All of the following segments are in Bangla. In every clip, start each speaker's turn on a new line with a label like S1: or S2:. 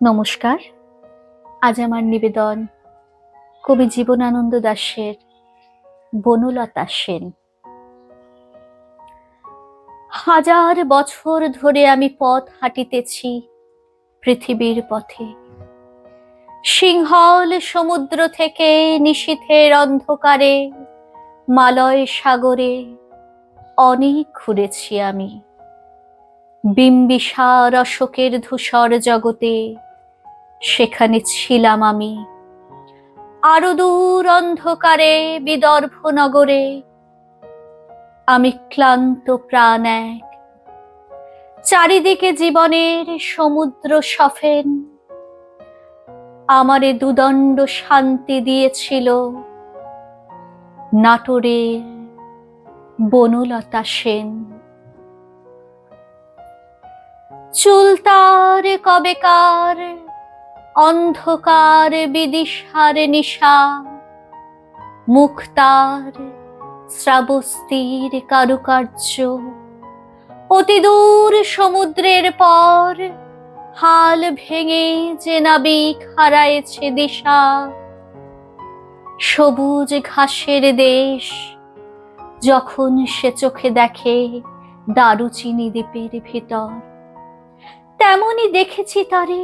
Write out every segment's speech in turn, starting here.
S1: নমস্কার। আজ আমার নিবেদন কবি জীবনানন্দ দাশের বনলতা সেন। হাজার বছর ধরে আমি পথ হাঁটিতেছি পৃথিবীর পথে। সিংহল সমুদ্র থেকে নিশীথের অন্ধকারে মালয় সাগরে অনেক ঘুরেছি আমি। বিম্বিসার অশোকের ধূসর জগতে সেখানে ছিলাম আমি। আরো দূর অন্ধকারে বিদর্ভ নগরে আমি ক্লান্ত প্রাণ এক। চারিদিকে জীবনের সমুদ্র সফেন আমারে দুদণ্ড শান্তি দিয়েছিল নাটোরের বনলতা সেন। চুল তার কবেকার অন্ধকার বিদিশার নিশা, মুখ তার শ্রাবস্তির কারুকার্য। অতি দূর সমুদ্রের পর হাল ভেঙে যে নাবিক হারায়েছে দিশা। সবুজ ঘাসের দেশ যখন সে চোখে দেখে দারুচিনি দ্বীপের ভিতর, তেমনি দেখেছি তারে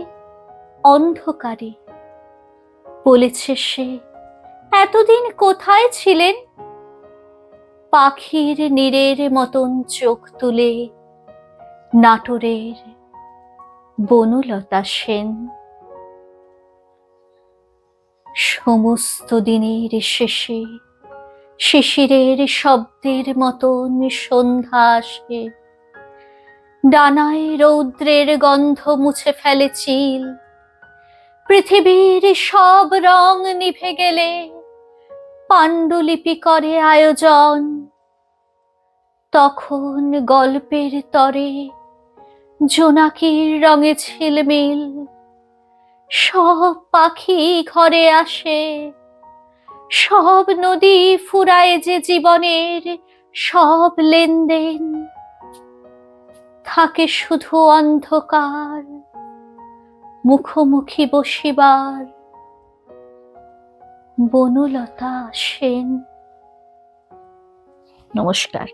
S1: অন্ধকারে। বলেছে সে, এতদিন কোথায় ছিলেন? পাখির নীড়ের মতন চোখ তুলে নাটোরের বনলতা সেন। সমস্ত দিনের শেষে শিশিরের শব্দের মতন সন্ধ্যা আসে। ডানায় রৌদ্রের গন্ধ মুছে ফেলে চিল। পৃথিবীর সব রং নিভে গেলে পাণ্ডুলিপি করে আয়োজন। তখন গল্পের তরে জোনাকির রঙে ঝিলমিল। সব পাখি ঘরে আসে, সব নদী ফুরায় যে জীবনের সব লেনদেন। থাকে শুধু অন্ধকার, মুখোমুখি বসিবার বনলতা সেন। নমস্কার।